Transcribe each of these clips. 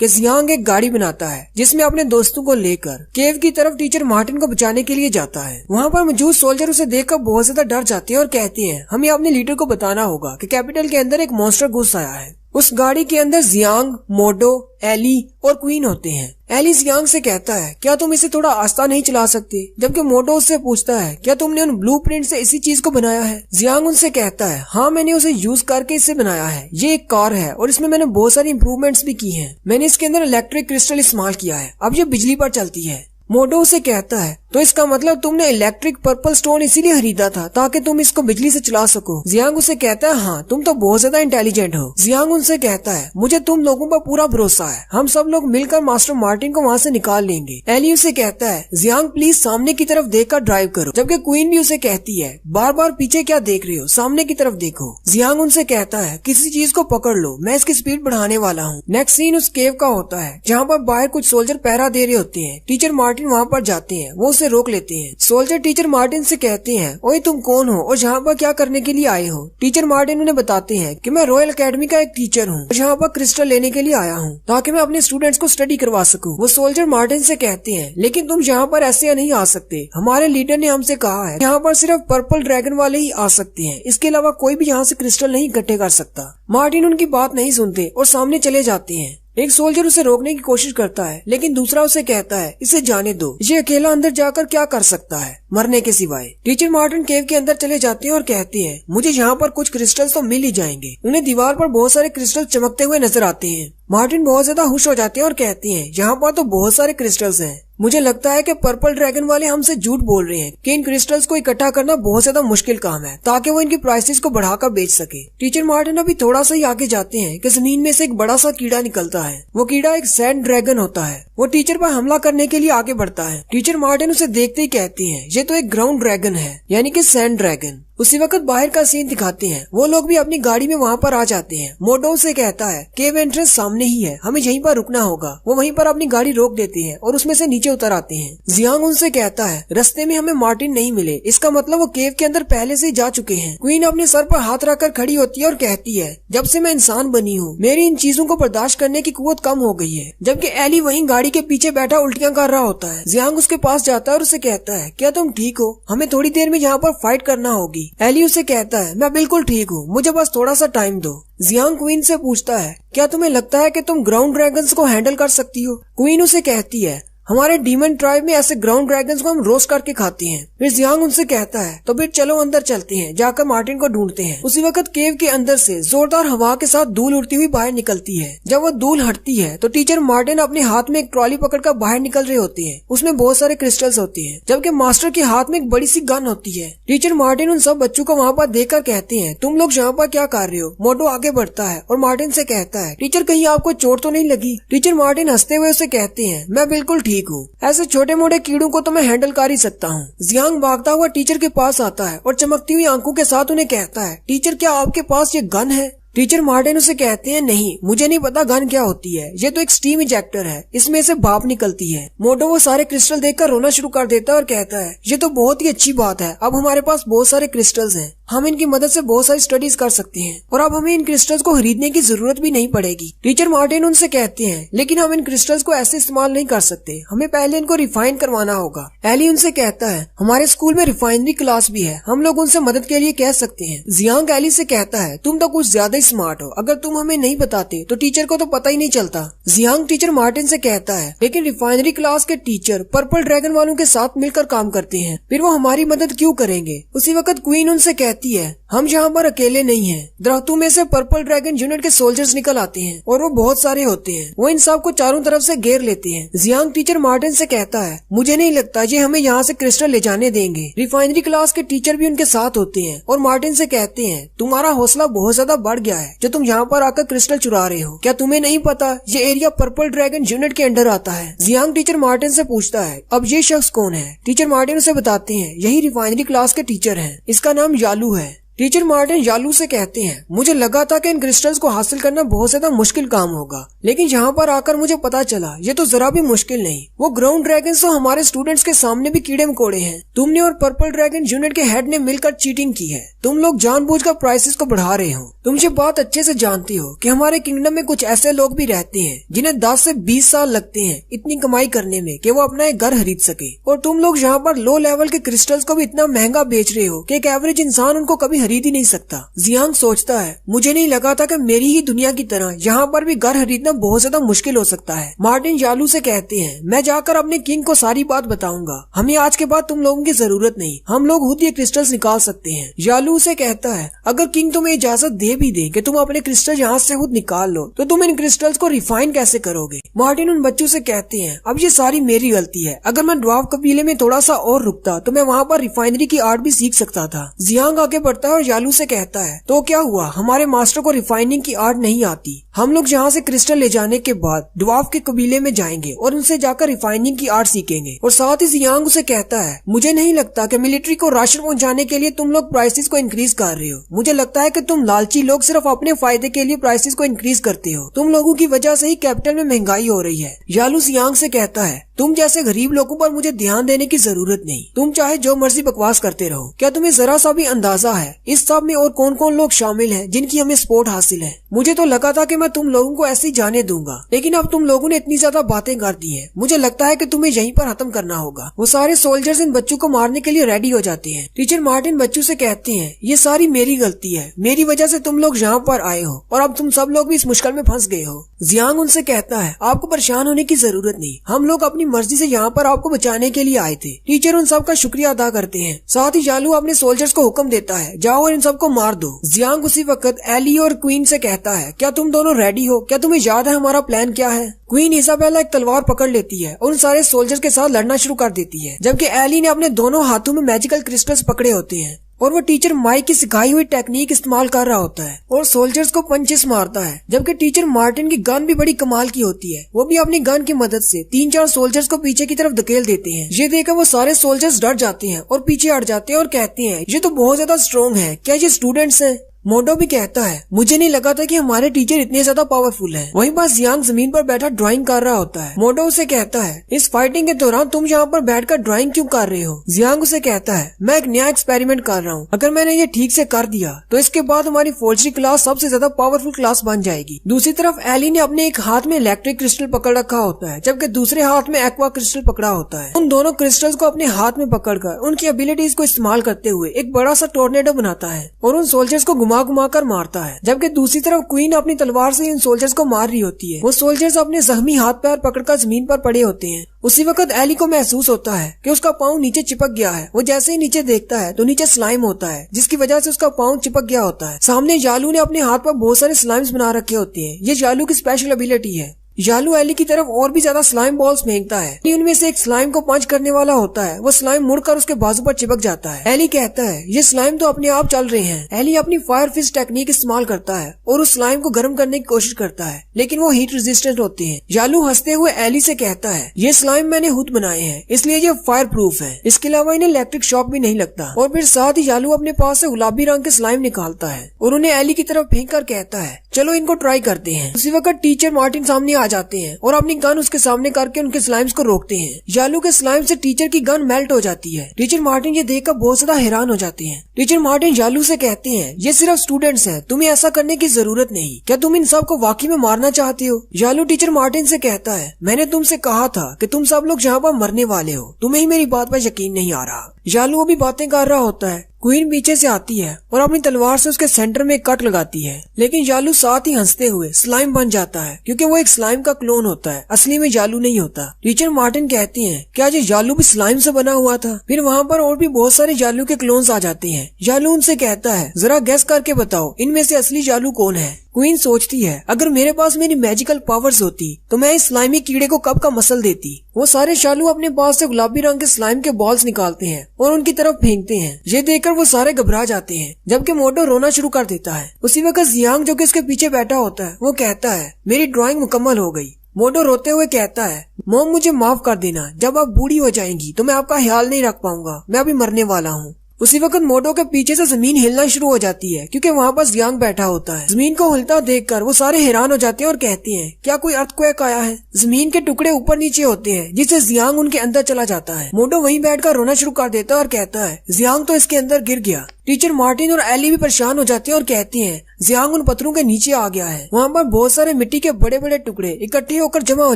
कि जियांग एक गाड़ी बनाता है जिसमें अपने दोस्तों को लेकर केव की तरफ टीचर मार्टिन को बचाने के लिए जाता है। वहाँ पर मौजूद सोल्जर उसे देखकर बहुत ज्यादा डर जाते हैं और कहते हैं हमें अपने लीडर को बताना होगा कि कैपिटल के अंदर एक मॉन्स्टर घुस आया है। उस गाड़ी के अंदर जियांग, मोडो, एली और क्वीन होते हैं। एली जियांग से कहता है क्या तुम इसे थोड़ा आस्ता नहीं चला सकते, जबकि मोडो उससे पूछता है क्या तुमने उन ब्लूप्रिंट से इसी चीज को बनाया है। जियांग उनसे कहता है हाँ मैंने उसे यूज करके इसे बनाया है, ये एक कार है और इसमें मैंने बहुत सारी इम्प्रूवमेंट्स भी की हैं। मैंने इसके अंदर इलेक्ट्रिक क्रिस्टल इस्तेमाल किया है, अब ये बिजली पर चलती है। मोडो उसे कहता है तो इसका मतलब तुमने इलेक्ट्रिक पर्पल स्टोन इसीलिए खरीदा था ताकि तुम इसको बिजली से चला सको। जियांग उसे कहता है हाँ तुम तो बहुत ज्यादा इंटेलिजेंट हो। जियांग उनसे कहता है मुझे तुम लोगों पर पूरा भरोसा है, हम सब लोग मिलकर मास्टर मार्टिन को वहाँ से निकाल लेंगे। एली उसे कहता है जियांग प्लीज सामने की तरफ देखकर ड्राइव करो, जबकि क्वीन भी उसे कहती है बार बार पीछे क्या देख रहे हो, सामने की तरफ देखो। जियांग उनसे कहता है किसी चीज को पकड़ लो, मैं इसकी स्पीड बढ़ाने वाला हूँ। नेक्स्ट सीन उस केव का होता है जहाँ पर बाहर कुछ सोल्जर पहरा दे रहे होते हैं। टीचर मार्टिन वहाँ पर जाते हैं, वो उसे रोक लेते हैं। सोल्जर टीचर मार्टिन से कहते हैं ओए तुम कौन हो और यहाँ पर क्या करने के लिए आए हो। टीचर मार्टिन उन्हें बताते हैं कि मैं रॉयल एकेडमी का एक टीचर हूँ और यहाँ पर क्रिस्टल लेने के लिए आया हूँ ताकि मैं अपने स्टूडेंट्स को स्टडी करवा सकूँ। वो सोल्जर मार्टिन से कहते हैं लेकिन तुम यहाँ पर ऐसे नहीं आ सकते, हमारे लीडर ने हमसे कहा है यहाँ पर सिर्फ पर्पल ड्रैगन वाले ही आ सकते हैं, इसके अलावा कोई भी यहाँ से क्रिस्टल नहीं इकट्ठे कर सकता। मार्टिन उनकी बात नहीं सुनते और सामने चले जाते हैं। एक सोल्जर उसे रोकने की कोशिश करता है लेकिन दूसरा उसे कहता है इसे जाने दो, ये अकेला अंदर जाकर क्या कर सकता है मरने के सिवाय। टीचर मार्टिन केव के अंदर चले जाते हैं और कहते हैं मुझे यहाँ पर कुछ क्रिस्टल्स तो मिल ही जाएंगे। उन्हें दीवार पर बहुत सारे क्रिस्टल चमकते हुए नजर आते हैं। मार्टिन बहुत ज्यादा खुश हो जाते हैं और कहते हैं यहाँ पर तो बहुत सारे क्रिस्टल्स हैं, मुझे लगता है कि पर्पल ड्रैगन वाले हमसे झूठ बोल रहे हैं कि इन क्रिस्टल्स को इकट्ठा करना बहुत ज्यादा मुश्किल काम है ताकि वो इनकी प्राइसेस को बढ़ाकर बेच सके। टीचर मार्टिन अभी थोड़ा सा ही आगे जाते हैं कि जमीन में से एक बड़ा सा कीड़ा निकलता है। वो कीड़ा एक सैंड ड्रैगन होता है। वो टीचर पर हमला करने के लिए आगे बढ़ता है। टीचर मार्टिन उसे देखते ही कहती है ये तो एक ग्राउंड ड्रैगन है, यानी कि सैंड ड्रैगन। उसी वक्त बाहर का सीन दिखाते हैं, वो लोग भी अपनी गाड़ी में वहाँ पर आ जाते हैं। मोडो से कहता है केव एंट्रेंस सामने ही है, हमें यहीं पर रुकना होगा। वो वहीं पर अपनी गाड़ी रोक देते हैं और उसमें से नीचे उतर आते हैं। जियांग उनसे कहता है रास्ते में हमें मार्टिन नहीं मिले, इसका मतलब वो केव के अंदर पहले से ही जा चुके हैं। क्वीन अपने सर पर हाथ रखकर खड़ी होती है और कहती है जब से मैं इंसान बनी हूँ मेरी इन चीजों को बर्दाश्त करने की कुव्वत कम हो गई है। जबकि एली वहीं गाड़ी के पीछे बैठा उल्टियां कर रहा होता है। जियांग उसके पास जाता है और उसे कहता है क्या तुम ठीक हो, हमें थोड़ी देर में यहाँ पर फाइट करना होगी। एली उसे कहता है मैं बिल्कुल ठीक हूँ, मुझे बस थोड़ा सा टाइम दो। जियांग क्वीन से पूछता है क्या तुम्हें लगता है कि तुम ग्राउंड ड्रैगन्स को हैंडल कर सकती हो। क्वीन उसे कहती है हमारे डीमन ट्राइब में ऐसे ग्राउंड ड्रैगन्स को हम रोस्ट करके खाते हैं। फिर जियांग उनसे कहता है तो फिर चलो अंदर चलते हैं, जाकर मार्टिन को ढूंढते हैं। उसी वक्त केव के अंदर से जोरदार हवा के साथ धूल उड़ती हुई बाहर निकलती है। जब वो धूल हटती है तो टीचर मार्टिन अपने हाथ में एक ट्रॉली पकड़कर बाहर निकल रहे होते हैं। उसमें बहुत सारे क्रिस्टल्स होते हैं, जबकि मास्टर के हाथ में एक बड़ी सी गन होती है। टीचर मार्टिन उन सब बच्चों को वहाँ पर देखकर कहते हैं तुम लोग यहाँ पर क्या कर रहे हो। मोटो आगे बढ़ता है और मार्टिन से कहता है टीचर कहीं आपको चोट तो नहीं लगी। टीचर मार्टिन हंसते हुए उसे कहते हैं मैं बिल्कुल ठीक हूँ, ऐसे छोटे मोटे कीड़ों को तो मैं हैंडल कर ही सकता हूँ। जियांग भागता हुआ टीचर के पास आता है और चमकती हुई आंखों के साथ उन्हें कहता है टीचर क्या आपके पास ये गन है। टीचर मार्टिन उसे कहते हैं नहीं, मुझे नहीं पता गन क्या होती है, ये तो एक स्टीम इजेक्टर है, इसमें से भाप निकलती है। मोटो वो सारे क्रिस्टल देखकर रोना शुरू कर देता है और कहता है ये तो बहुत ही अच्छी बात है, अब हमारे पास बहुत सारे क्रिस्टल्स हैं, हम इनकी मदद से बहुत सारी स्टडीज कर सकते हैं और अब हमें इन क्रिस्टल्स को खरीदने की जरूरत भी नहीं पड़ेगी। टीचर मार्टिन उनसे कहते हैं लेकिन हम इन क्रिस्टल्स को ऐसे इस्तेमाल नहीं कर सकते, हमें पहले इनको रिफाइन करवाना होगा। एली उनसे कहता है हमारे स्कूल में रिफाइनरी क्लास भी है, हम लोग उनसे मदद के लिए कह सकते हैं। जियांग एली से कहता है तुम तो कुछ ज्यादा ही स्मार्ट हो, अगर तुम हमें नहीं बताते तो टीचर को तो पता ही नहीं चलता। जियांग टीचर मार्टिन से कहता है लेकिन रिफाइनरी क्लास के टीचर पर्पल ड्रैगन वालों के साथ मिलकर काम करते हैं, फिर वो हमारी मदद क्यों करेंगे। उसी वक्त क्वीन उनसे कहती है हम यहाँ पर अकेले नहीं हैं, दरख्तों में से पर्पल ड्रैगन यूनिट के सोल्जर्स निकल आते हैं और वो बहुत सारे होते हैं, वो इन सब को चारों तरफ से घेर लेते हैं। जियांग टीचर मार्टिन से कहता है मुझे नहीं लगता ये हमें यहाँ से क्रिस्टल ले जाने देंगे। रिफाइनरी क्लास के टीचर भी उनके साथ होते हैं और मार्टिन से कहते हैं तुम्हारा हौसला बहुत ज्यादा बढ़ गया है जो तुम यहाँ पर आकर क्रिस्टल चुरा रहे हो, क्या तुम्हें नहीं पता ये एरिया पर्पल ड्रैगन यूनिट के अंडर आता है। जियांग टीचर मार्टिन से पूछता है अब ये शख्स कौन है। टीचर मार्टिन उसे बताते हैं यही रिफाइनरी क्लास के टीचर है, इसका नाम यालू है। टीचर मार्टिन यालू से कहते हैं, मुझे लगा था कि इन क्रिस्टल्स को हासिल करना बहुत ज्यादा मुश्किल काम होगा, लेकिन यहाँ पर आकर मुझे पता चला ये तो जरा भी मुश्किल नहीं। वो ग्राउंड ड्रैगन तो हमारे स्टूडेंट्स के सामने भी कीड़े मकोड़े हैं। तुमने और पर्पल ड्रैगन यूनिट के हेड ने मिलकर चीटिंग की है। तुम लोग जानबूझकर प्राइसेस को बढ़ा रहे हो। तुम ये बात अच्छे से जानती हो कि हमारे किंगडम में कुछ ऐसे लोग भी रहते हैं जिन्हें 10 से 20 साल लगते हैं इतनी कमाई करने में कि वो अपना एक घर खरीद सके, और तुम लोग यहाँ पर लो लेवल के क्रिस्टल्स को भी इतना महंगा बेच रहे हो कि एक एवरेज इंसान उनको कभी खरीद ही नहीं सकता। जियांग सोचता है, मुझे नहीं लगा था कि मेरी ही दुनिया की तरह यहाँ पर भी घर खरीदना बहुत ज्यादा मुश्किल हो सकता है। मार्टिन यालू से कहते हैं, मैं जाकर अपने किंग को सारी बात बताऊंगा। हमें आज के बाद तुम लोगों की जरूरत नहीं, हम लोग खुद ये क्रिस्टल्स निकाल सकते हैं। यालू से कहता है, अगर किंग तुम्हें इजाजत दे भी दे कि तुम अपने क्रिस्टल यहाँ से खुद निकाल लो, तो तुम इन क्रिस्टल्स को रिफाइन कैसे करोगे? मार्टिन उन बच्चों से कहते हैं, अब ये सारी मेरी गलती है। अगर मैं ड्वार्फ कबीले में थोड़ा सा और रुकता तो मैं वहाँ पर रिफाइनरी की आर्ट भी सीख सकता था। जियांग आगे बढ़ता है और यालू से कहता है, तो क्या हुआ, हमारे मास्टर को रिफाइनिंग की आर्ट नहीं आती। हम लोग यहाँ से क्रिस्टल ले जाने के बाद ड्वार्फ के कबीले में जाएंगे और उनसे जाकर रिफाइनिंग की आर्ट सीखेंगे। और साथ ही जियांग उसे कहता है, मुझे नहीं लगता कि मिलिट्री को राशन पहुँचाने के लिए तुम लोग प्राइसेस को इंक्रीज कर रहे हो। मुझे लगता है कि तुम लालची लोग सिर्फ अपने फायदे के लिए प्राइसेस को इंक्रीज करते हो। तुम लोगों की वजह से ही कैपिटल में महंगाई हो रही है। यालू जियांग से कहता है, तुम जैसे गरीब लोगों पर मुझे ध्यान देने की जरूरत नहीं। तुम चाहे जो मर्जी बकवास करते रहो। क्या तुम्हें जरा सा भी अंदाजा है इस सब में और कौन कौन लोग शामिल हैं जिनकी हमें सपोर्ट हासिल है? मुझे तो लगा था कि मैं तुम लोगों को ऐसे ही जाने दूंगा, लेकिन अब तुम लोगों ने इतनी ज्यादा बातें कर दी हैं। मुझे लगता है कि तुम्हें यहीं पर खत्म करना होगा। वो सारे सोल्जर्स इन बच्चों को मारने के लिए रेडी हो जाते हैं। टीचर मार्टिन बच्चों से कहते हैं, ये सारी मेरी गलती है, मेरी वजह से तुम लोग यहाँ पर आए हो और अब तुम सब लोग भी इस मुश्किल में फंस गए हो। जियांग उनसे कहता है, आपको परेशान होने की जरूरत नहीं, हम लोग अपनी मर्जी से यहाँ पर आपको बचाने के लिए आए थे। टीचर उन सब का शुक्रिया अदा करते हैं। साथ ही यालू अपने सोल्जर्स को हुक्म देता है, जाओ और इन सबको मार दो। जियांग उसी वक्त एली और क्वीन से कहता है, क्या तुम दोनों रेडी हो? क्या तुम्हें याद है हमारा प्लान क्या है? क्वीन इसाबेला एक तलवार पकड़ लेती है और उन सारे सोल्जर्स के साथ लड़ना शुरू कर देती है, जबकि एली ने अपने दोनों हाथों में मैजिकल क्रिस्टल्स पकड़े होते हैं और वो टीचर माइक की सिखाई हुई टेक्निक इस्तेमाल कर रहा होता है और सोल्जर्स को पंचेस मारता है। जबकि टीचर मार्टिन की गन भी बड़ी कमाल की होती है। वो भी अपनी गन की मदद से 3-4 सोल्जर्स को पीछे की तरफ धकेल देते हैं। ये देखकर वो सारे सोल्जर्स डर जाते हैं और पीछे हट जाते हैं और कहते हैं, ये तो बहुत ज्यादा स्ट्रॉन्ग है, क्या ये स्टूडेंट्स हैं? मोडो भी कहता है, मुझे नहीं लगा था कि हमारे टीचर इतने ज्यादा पावरफुल हैं। वहीं पास जियांग जमीन पर बैठा ड्राइंग कर रहा होता है। मोडो उसे कहता है, इस फाइटिंग के दौरान तुम यहाँ पर बैठकर ड्राइंग क्यों कर रहे हो? जियांग उसे कहता है, मैं एक नया एक्सपेरिमेंट कर रहा हूँ। अगर मैंने ये ठीक से कर दिया तो इसके बाद हमारी फोर्जरी क्लास सबसे ज्यादा पावरफुल क्लास बन जाएगी। दूसरी तरफ एली ने अपने एक हाथ में इलेक्ट्रिक क्रिस्टल पकड़ रखा होता है, जबकि दूसरे हाथ में एक्वा क्रिस्टल पकड़ा होता है। उन दोनों क्रिस्टल्स को अपने हाथ में पकड़कर उनकी एबिलिटीज को इस्तेमाल करते हुए एक बड़ा सा टोर्नेडो बनाता है और उन सोल्जर्स को घुमा घुमा कर मारता है। जबकि दूसरी तरफ क्वीन अपनी तलवार से इन सोल्जर्स को मार रही होती है। वो सोल्जर्स अपने जख्मी हाथ पैर पकड़कर जमीन पर पड़े होते हैं। उसी वक्त एली को महसूस होता है कि उसका पाँव नीचे चिपक गया है। वो जैसे ही नीचे देखता है तो नीचे स्लाइम होता है, जिसकी वजह से उसका पाँव चिपक गया होता है। सामने यालू ने अपने हाथ पर बहुत सारे स्लाइम्स बना रखे होते हैं। ये यालू की स्पेशल एबिलिटी है। यालू एली की तरफ और भी ज्यादा स्लाइम बॉल्स फेंकता है। उनमें से एक स्लाइम को पंच करने वाला होता है। वो स्लाइम मुड़कर उसके बाजू पर चिपक जाता है। एली कहता है, ये स्लाइम तो अपने आप चल रहे हैं। एली अपनी फायर फिस्ट टेक्निक इस्तेमाल करता है और उस स्लाइम को गर्म करने की कोशिश करता है, लेकिन वो हीट रेजिस्टेंट होते हैं। यालू हंसते हुए एली से कहता है, ये स्लाइम मैंने खुद बनाए हैं, इसलिए ये फायर प्रूफ है। इसके अलावा इन्हें इलेक्ट्रिक शॉक भी नहीं लगता। और फिर साथ ही यालू अपने पास से गुलाबी रंग के स्लाइम निकालता है और उन्हें एली की तरफ फेंक कर कहता है, चलो इनको ट्राई करते हैं। उसी वक्त टीचर मार्टिन सामने आ जाते हैं और अपनी गन उसके सामने करके उनके स्लाइम्स को रोकते हैं। यालू के स्लाइम से टीचर की गन मेल्ट हो जाती है। टीचर मार्टिन ये देखकर बहुत ज्यादा हैरान हो जाते हैं। टीचर मार्टिन यालू से कहते हैं, ये सिर्फ स्टूडेंट्स हैं, तुम्हें ऐसा करने की जरूरत नहीं। क्या तुम इन सब को वाकई में मारना चाहते हो? यालू टीचर मार्टिन से कहता है, मैंने तुमसे कहा था कि तुम सब लोग यहाँ पर मरने वाले हो, तुम्हें ही मेरी बात पर यकीन नहीं आ रहा। यालू अभी बातें कर रहा होता है। क्वीन पीछे से आती है और अपनी तलवार से उसके सेंटर में कट लगाती है, लेकिन यालू साथ ही हंसते हुए स्लाइम बन जाता है, क्योंकि वो एक स्लाइम का क्लोन होता है, असली में यालू नहीं होता। टीचर मार्टिन कहती हैं, क्या ये यालू भी स्लाइम से बना हुआ था? फिर वहाँ पर और भी बहुत सारे यालू के क्लोन्स आ जाते हैं। यालू उनसे कहता है, जरा गेस करके बताओ इनमें से असली यालू कौन है? क्वीन सोचती है, अगर मेरे पास मेरी मैजिकल पावर्स होती तो मैं इस स्लाइमी कीड़े को कब का मसल देती। वो सारे यालू अपने पास से गुलाबी रंग के स्लाइम के बॉल्स निकालते हैं और उनकी तरफ फेंकते हैं। ये देखकर वो सारे घबरा जाते हैं, जबकि मोटो रोना शुरू कर देता है। उसी वक्त जियांग जो कि उसके पीछे बैठा होता है वो कहता है, मेरी ड्राइंग मुकम्मल हो गई। मोटो रोते हुए कहता है, मॉम मुझे माफ कर देना, जब आप बूढ़ी हो जाएंगी तो मैं आपका ख्याल नहीं रख पाऊंगा, मैं अभी मरने वाला हूँ। उसी वक्त मोटो के पीछे से जमीन हिलना शुरू हो जाती है क्योंकि वहाँ पर जियांग बैठा होता है। जमीन को हिलता देखकर वो सारे हैरान हो जाते हैं और कहते हैं क्या कोई अर्थक्वेक आया है। जमीन के टुकड़े ऊपर नीचे होते हैं जिससे जियांग उनके अंदर चला जाता है। मोटो वहीं बैठकर रोना शुरू कर देता है और कहता है जियांग तो इसके अंदर गिर गया। टीचर मार्टिन और एली भी परेशान हो जाते हैं और कहती हैं जियांग उन पत्थरों के नीचे आ गया है। वहाँ पर बहुत सारे मिट्टी के बड़े बड़े टुकड़े इकट्ठे होकर जमा हो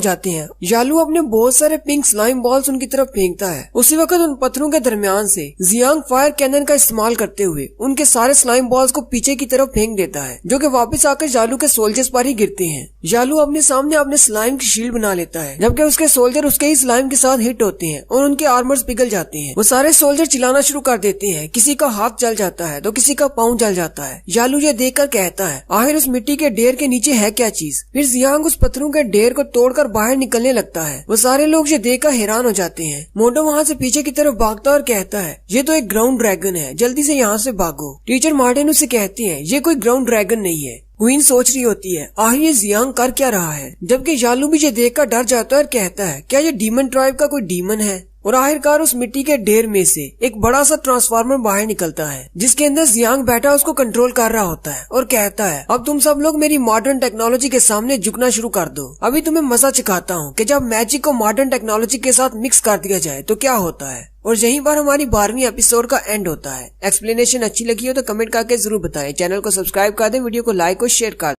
जाते हैं। यालू अपने बहुत सारे पिंक स्लाइम बॉल्स उनकी तरफ फेंकता है। उसी वक्त उन पत्थरों के दरमियान से जियांग फायर कैनन का इस्तेमाल करते हुए उनके सारे स्लाइम बॉल्स को पीछे की तरफ फेंक देता है जो कि वापस आकर यालू के सोल्जर्स पर ही गिरते हैं। यालू अपने सामने अपने स्लाइम की शील्ड बना लेता है जबकि उसके सोल्जर उसके ही स्लाइम के साथ हिट होते हैं और उनके आर्मर्स पिघल जाते हैं। वो सारे सोल्जर चिल्लाना शुरू कर देते हैं। किसी का हाथ जल जाता है तो किसी का पाँव जल जाता है। यालू ये देखकर कहता है आखिर उस मिट्टी के ढेर के नीचे है क्या चीज। फिर जियांग उस पत्थरों के ढेर को तोड़कर बाहर निकलने लगता है। वो सारे लोग ये देखकर हैरान हो जाते हैं। मोटो वहाँ से पीछे की तरफ भागता और कहता है ये तो एक ग्राउंड ड्रैगन है, जल्दी से यहाँ से भागो। टीचर मार्टिन उससे कहती है ये कोई ग्राउंड ड्रैगन नहीं है। क्वीन सोच रही होती है आखिर ये जियांग कर क्या रहा है, जबकि यालू भी ये देखकर डर जाता है और कहता है क्या ये डीमन ट्राइब का कोई डीमन है। और आखिरकार उस मिट्टी के ढेर में से एक बड़ा सा ट्रांसफार्मर बाहर निकलता है जिसके अंदर जियांग बैठा उसको कंट्रोल कर रहा होता है और कहता है अब तुम सब लोग मेरी मॉडर्न टेक्नोलॉजी के सामने झुकना शुरू कर दो। अभी तुम्हें मजा सिखाता हूँ कि जब मैजिक को मॉडर्न टेक्नोलॉजी के साथ मिक्स कर दिया जाए तो क्या होता है। और यहीं पर हमारी 12वीं एपिसोड का एंड होता है। एक्सप्लेनेशन अच्छी लगी हो तो कमेंट करके जरूर बताएं। चैनल को सब्सक्राइब कर दें, वीडियो को लाइक और शेयर कर दें।